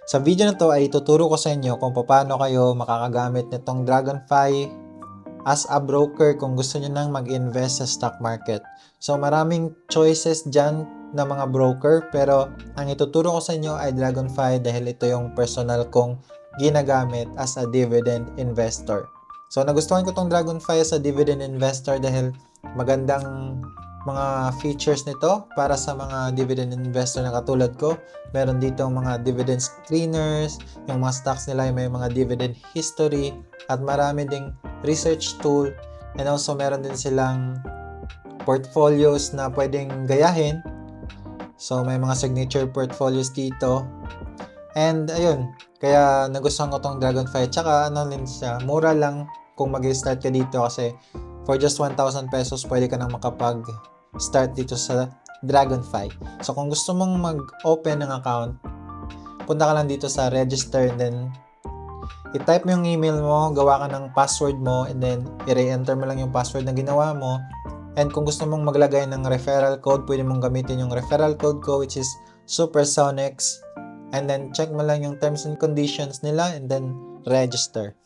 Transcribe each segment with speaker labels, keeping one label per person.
Speaker 1: Sa video na to ay tuturo ko sa inyo kung paano kayo makakagamit nitong Dragonfy as a broker kung gusto nyo nang mag-invest sa stock market. So maraming choices dyan na mga broker, pero ang ituturo ko sa inyo ay Dragonfy dahil ito yung personal kong ginagamit as a dividend investor. So nagustuhan ko tong Dragonfy as a dividend investor dahil magandang mga features nito para sa mga dividend investor na katulad ko. Meron dito mga dividend screeners, yung mga stocks nila may mga dividend history, at marami ding research tool, and also meron din silang portfolios na pwedeng gayahin. So may mga signature portfolios dito. And ayun, kaya nagustuhan ko tong Dragonfy. Tsaka ano din siya, mura lang kung mag-start ka dito kasi for just 1,000 pesos pwede ka nang makapag-start dito sa Dragonfy. So kung gusto mong mag-open ng account, punta ka lang dito sa register, and then i-type mo yung email mo, gawa ka ng password mo, and then i-re-enter mo lang yung password na ginawa mo. And kung gusto mong maglagay ng referral code, pwede mong gamitin yung referral code ko, which is Supersonics. And then check mo lang yung terms and conditions nila, and then register.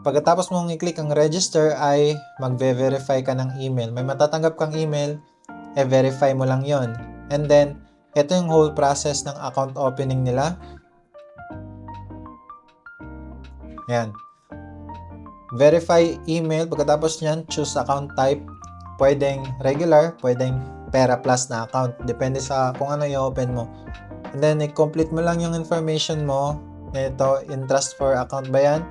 Speaker 1: Pagkatapos mong i-click ang register ay magve-verify ka ng email. May matatanggap kang email, verify mo lang yon. And then ito yung whole process ng account opening nila. Yan. Verify email. Pagkatapos nyan, choose account type. Pwedeng regular, pwedeng Pera Plus na account. Depende sa kung ano i-open mo. And then, i-complete mo lang yung information mo. Ito, interest for account ba yan?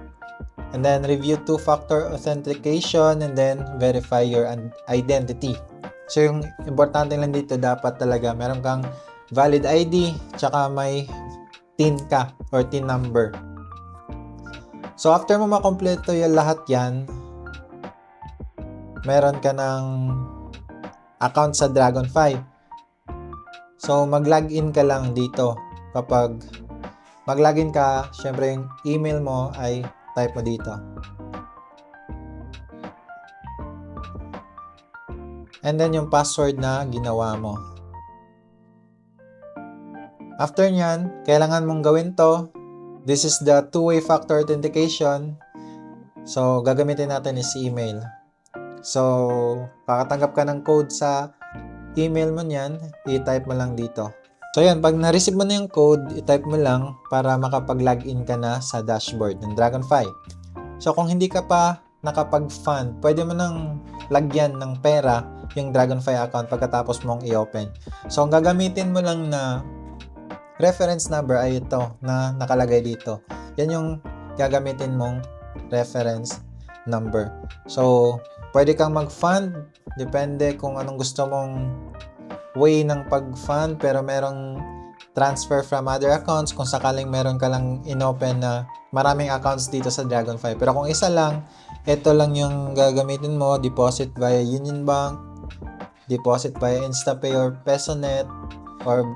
Speaker 1: And then, review two-factor authentication, and then, verify your identity. So, yung importante lang dito, dapat talaga meron kang valid ID, tsaka may TIN ka, or TIN number. So, after mo makompleto yung lahat yan, meron ka ng account sa Dragonfy. So, mag-login ka lang dito. Kapag mag-login ka, syempre yung email mo ay type mo dito. And then yung password na ginawa mo. After nyan, kailangan mong gawin to. This is the two-way factor authentication. So, gagamitin natin is email. So, kakatanggap ka ng code sa email mo niyan, i-type mo lang dito. So, yan, pag na-receive mo na yung code, i-type mo lang para makapag-login ka na sa dashboard ng Dragonfy. So, kung hindi ka pa nakapag-fund, pwede mo nang lagyan ng pera yung Dragonfy account pagkatapos mong i-open. So, ang gagamitin mo lang na reference number ay ito na nakalagay dito. Yan yung gagamitin mong reference number. So, pwede kang mag-fund. Depende kung anong gusto mong way ng pag-fund, pero merong transfer from other accounts kung sakaling meron ka lang inopen na maraming accounts dito sa Dragonfy. Pero kung isa lang, ito lang yung gagamitin mo. Deposit via Union Bank, deposit via InstaPay or PesoNet, or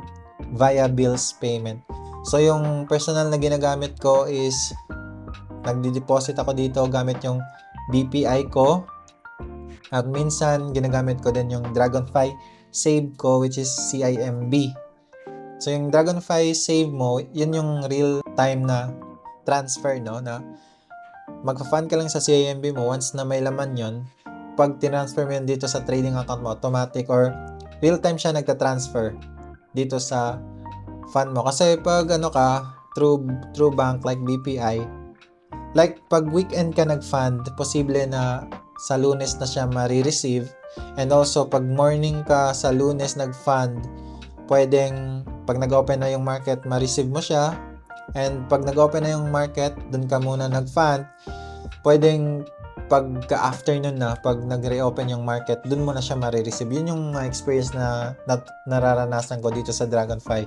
Speaker 1: via bills payment. So yung personal na ginagamit ko is nagdi-deposit ako dito gamit yung BPI ko, at minsan ginagamit ko din yung Dragonfy Save ko, which is CIMB. So yung Dragonfy Save mo, yun yung real time na transfer, no, na magpa-fund ka lang sa CIMB mo. Once na may laman yun, pag tinransfer mo yun dito sa trading account mo, automatic or real time siya nagta-transfer dito sa fund mo. Kasi pag ano ka, through bank like BPI, like pag weekend ka nag-fund, posible na sa Lunes na siya ma-receive. And also pag morning ka sa Lunes nag-fund, pwedeng pag nag-open na yung market, ma-receive mo siya. And pag nag-open na yung market, dun ka muna nag-fund, pwedeng pagka-afternoon na, pag nag-reopen yung market, dun mo na siya ma-receive. Yun yung experience na nararanasan ko dito sa Dragonfy.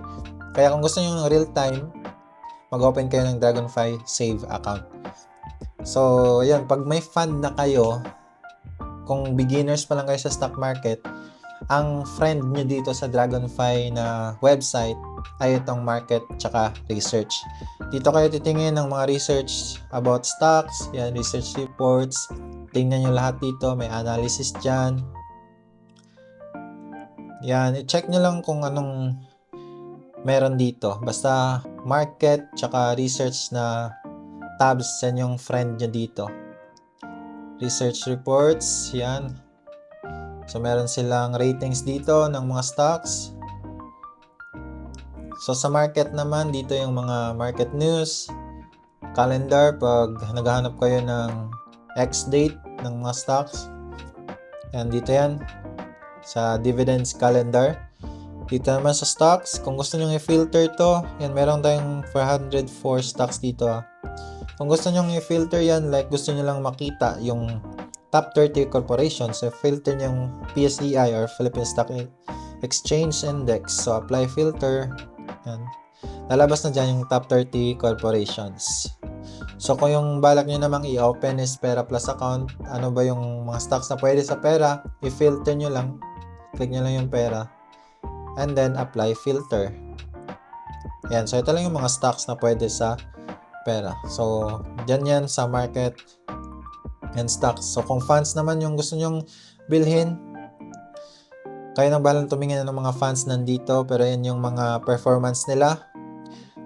Speaker 1: Kaya kung gusto nyo ng real time, mag-open kayo ng Dragonfy Save account. So, yan, pag may fund na kayo, kung beginners pa lang kayo sa stock market, ang friend nyo dito sa Dragonfy na website ay itong market tsaka research. Dito kayo titingin ng mga research about stocks, yan, research reports. Tingnan nyo lahat dito, may analysis dyan. Yan, i-check nyo lang kung anong meron dito. Basta market, tsaka research na tabs. Yan yung friend nyo dito. Research reports, yan. So, meron silang ratings dito ng mga stocks. So, sa market naman, dito yung mga market news, calendar, pag naghahanap kayo ng X-date ng mga stocks. Yan, dito yan. Sa dividends calendar. Dito naman sa stocks, kung gusto nyo i-filter to, yan, meron tayong 404 stocks dito. Kung gusto nyo i-filter yan, like gusto nyo lang makita yung top 30 corporations, so filter nyo yung PSEI or Philippine Stock Exchange Index. So, apply filter. Yan. Lalabas na dyan yung top 30 corporations. So, kung yung balak nyo namang i-open is Pera Plus account, ano ba yung mga stocks na pwede sa Pera, i-filter nyo lang. Click nyo lang yung Pera. And then, apply filter. Yan. So, ito lang yung mga stocks na pwede sa Pera. So, dyan yan sa market and stocks. So, kung funds naman yung gusto nyong bilhin, kayo nang bahalang tumingin ng mga funds nandito. Pero yan yung mga performance nila.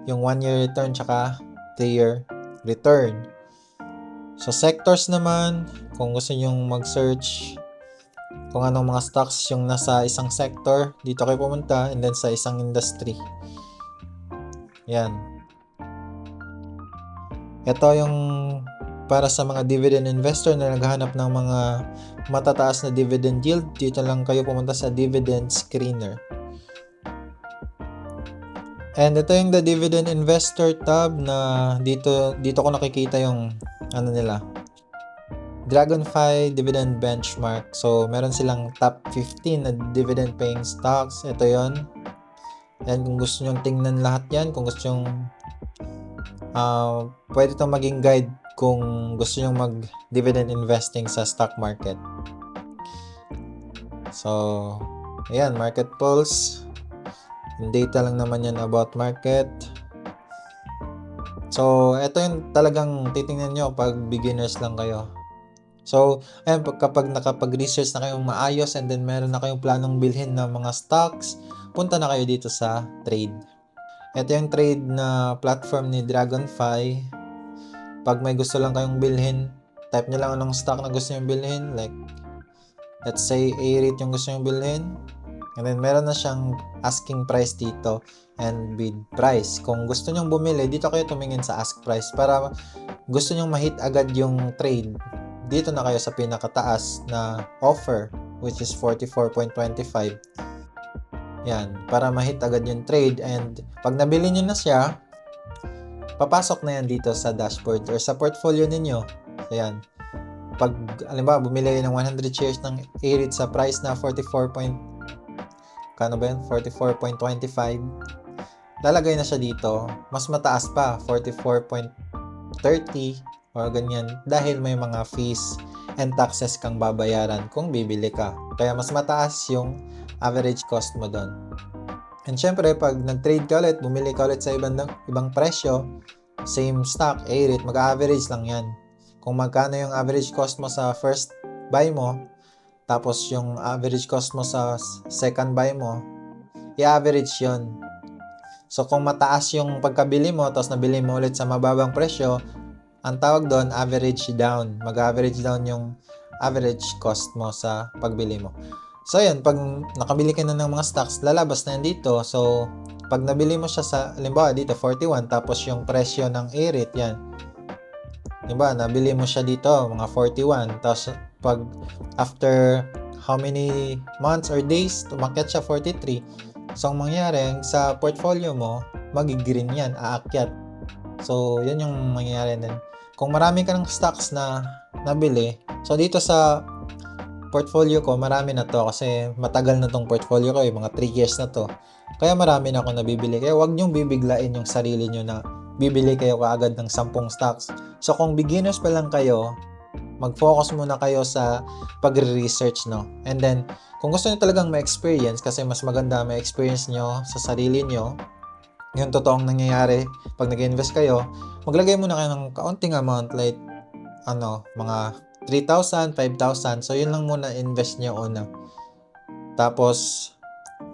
Speaker 1: Yung 1-year return tsaka 3-year return. So, sectors naman, kung gusto nyong mag-search kung anong mga stocks yung nasa isang sector, dito kayo pumunta, and then sa isang industry. Yan. Ito yung para sa mga dividend investor na naghahanap ng mga matataas na dividend yield. Dito lang kayo pumunta sa dividend screener. And ito yung the dividend investor tab na dito ko nakikita yung ano nila, Dragonfly Dividend Benchmark. So, meron silang top 15 na dividend paying stocks. Ito yon. And kung gusto nyong tingnan lahat yan, kung gusto nyong pwede itong maging guide kung gusto nyong mag-dividend investing sa stock market. So, ayan, market pulse. Yung data lang naman yan about market. So, ito yung talagang titingnan nyo pag beginners lang kayo. So, ayan, kapag nakapag-research na kayong maayos and then meron na kayong planong bilhin ng mga stocks, punta na kayo dito sa trade. Ito yung trade na platform ni Dragonfly. Pag may gusto lang kayong bilhin, type nyo lang anong stock na gusto nyo bilhin. Like, let's say A-REIT yung gusto nyo bilhin. And then, meron na siyang asking price dito and bid price. Kung gusto nyo bumili, dito kayo tumingin sa ask price para gusto nyo ma-hit agad yung trade. Dito na kayo sa pinakataas na offer, which is 44.25. Yan, para ma-hit agad yung trade. And pag nabili nyo na siya, papasok na yan dito sa dashboard or sa portfolio ninyo. So yan, pag alimbawa bumili ng 100 shares ng A-REIT sa price na 44.25, lalagay na siya dito. Mas mataas pa, 44.30 or ganyan, dahil may mga fees and taxes kang babayaran kung bibili ka. Kaya mas mataas yung average cost mo doon. And syempre, pag nag-trade ka ulit, bumili ka ulit sa ibang presyo, same stock, A-REIT, mag-average lang yan. Kung magkano yung average cost mo sa first buy mo, tapos yung average cost mo sa second buy mo, i-average yun. So, kung mataas yung pagkabili mo, tapos nabili mo ulit sa mababang presyo, ang tawag doon, average down. Mag-average down yung average cost mo sa pagbili mo. So, yun, pag nakabili ka na ng mga stocks, lalabas na yan dito. So, pag nabili mo siya sa, halimbawa dito, 41, tapos yung presyo ng A-REIT, yan. Diba, nabili mo siya dito, mga 41. Tapos, pag after how many months or days, tumakyat siya 43. So, ang mangyari, sa portfolio mo, mag-green yan, aakyat. So, yun yung mangyayari din. Kung marami ka ng stocks na nabili, so dito sa portfolio ko, marami na to kasi matagal na tong portfolio ko, mga 3 years na to. Kaya marami na ako nabibili. Kaya huwag nyong bibiglain yung sarili nyo na bibili kayo kaagad ng 10 stocks. So, kung beginners pa lang kayo, mag-focus muna kayo sa pagre-research, no? And then, kung gusto nyo talagang ma-experience, kasi mas maganda ma-experience nyo sa sarili nyo, yung totoong nangyayari pag nag-invest kayo, maglagay muna kayo ng kaunting amount, like mga 3,000, 5,000. So, yun lang muna invest nyo una. Tapos,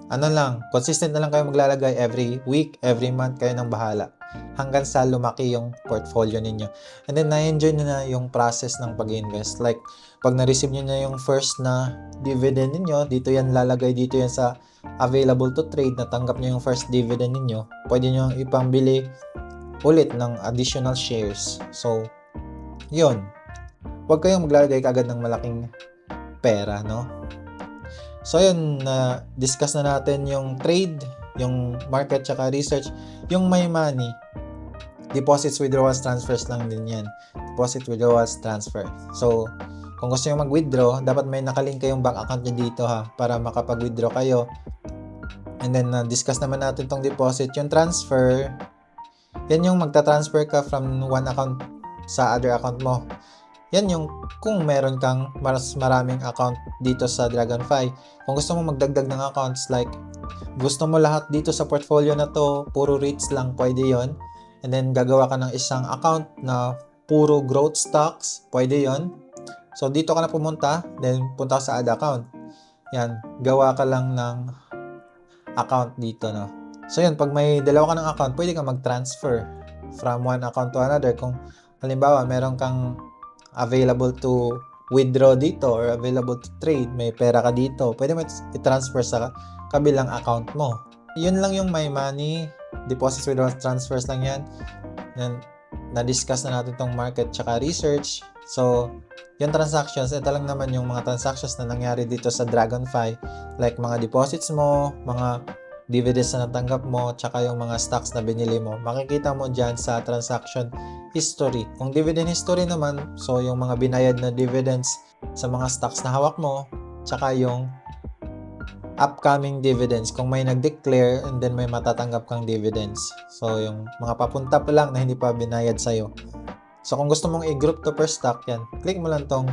Speaker 1: ano lang, consistent na lang kayo maglalagay every week, every month, kayo nang bahala. Hanggang sa lumaki yung portfolio ninyo. And then, na-enjoy nyo na yung process ng pag-invest. Like, pag na-receive nyo na yung first na dividend ninyo, dito yan lalagay, dito yan sa available to trade, natanggap nyo yung first dividend ninyo, pwede nyo ipambili ulit ng additional shares. So, yun. Huwag kayong maglalagay kagad ng malaking pera, no? So, yun, discuss na natin yung trade, yung market, tsaka research. Yung may money, deposits, withdrawals, transfers lang din yan. Deposit, withdrawals, transfer. So, kung gusto nyo mag-withdraw, dapat may nakalink kayong bank account nyo dito ha, para makapag-withdraw kayo. And then, discuss naman natin tong deposit. Yung transfer, yan yung magta-transfer ka from one account sa other account mo. Yan yung kung meron kang mas maraming account dito sa Dragonfy. Kung gusto mo magdagdag ng accounts, like gusto mo lahat dito sa portfolio na to, puro REITs lang, pwede yon. And then gagawa ka ng isang account na puro growth stocks, pwede yon. So dito ka na pumunta, then punta ka sa add account. Yan, gawa ka lang ng account dito, no. So yun, pag may dalawa ka ng account, pwede ka mag-transfer from one account to another. Kung halimbawa, meron kang available to withdraw dito or available to trade, may pera ka dito, pwede mo i-transfer sa kabilang account mo. Yun lang yung my money, deposits, withdrawals, transfers lang yan. Yan, na-discuss na natin tong market tsaka research. So, yung transactions, ito lang naman yung mga transactions na nangyari dito sa Dragonfy, like mga deposits mo, mga dividends na natanggap mo, tsaka yung mga stocks na binili mo. Makikita mo dyan sa transaction history. Kung dividend history naman, so yung mga binayad na dividends sa mga stocks na hawak mo, tsaka yung upcoming dividends kung may nag-declare and then may matatanggap kang dividends. So yung mga papunta pa lang na hindi pa binayad sa'yo. So kung gusto mong i-group to per stock, yan, click mo lang tong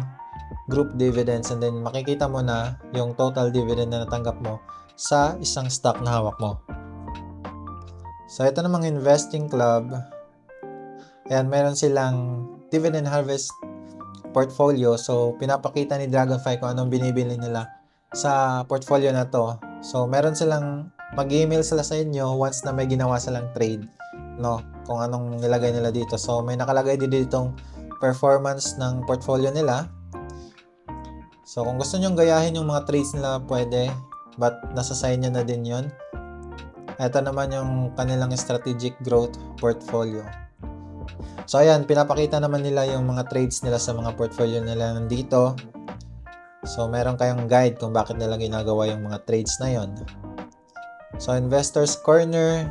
Speaker 1: group dividends and then makikita mo na yung total dividend na natanggap mo sa isang stock na hawak mo. So ito namang investing club. Ayan, meron silang dividend harvest portfolio. So, pinapakita ni Dragonfy kung anong binibili nila sa portfolio na to. So, meron silang, mag-email sila sa inyo once na may ginawa silang trade, no? Kung anong nilagay nila dito. So, may nakalagay din ditong performance ng portfolio nila. So, kung gusto nyo gayahin yung mga trades nila, pwede. But, nasa sa inyo na din yun. Ito naman yung kanilang strategic growth portfolio. So, ayan, pinapakita naman nila yung mga trades nila sa mga portfolio nila nandito. So, meron kayong guide kung bakit nila ginagawa yung mga trades na yon. So, Investors Corner,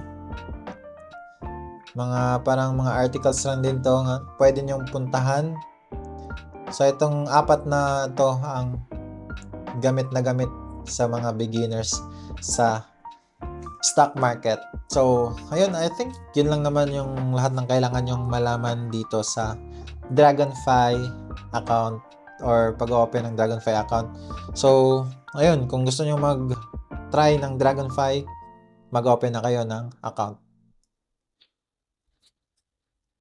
Speaker 1: parang mga articles lang din to, pwede nyong puntahan. So, itong apat na to ang gamit na gamit sa mga beginners sa stock market. So, ayun, I think yun lang naman yung lahat ng kailangan yung malaman dito sa Dragonfy account or pag-open ng Dragonfy account. So, ayun, kung gusto nyo mag-try ng Dragonfy, mag-open na kayo ng account.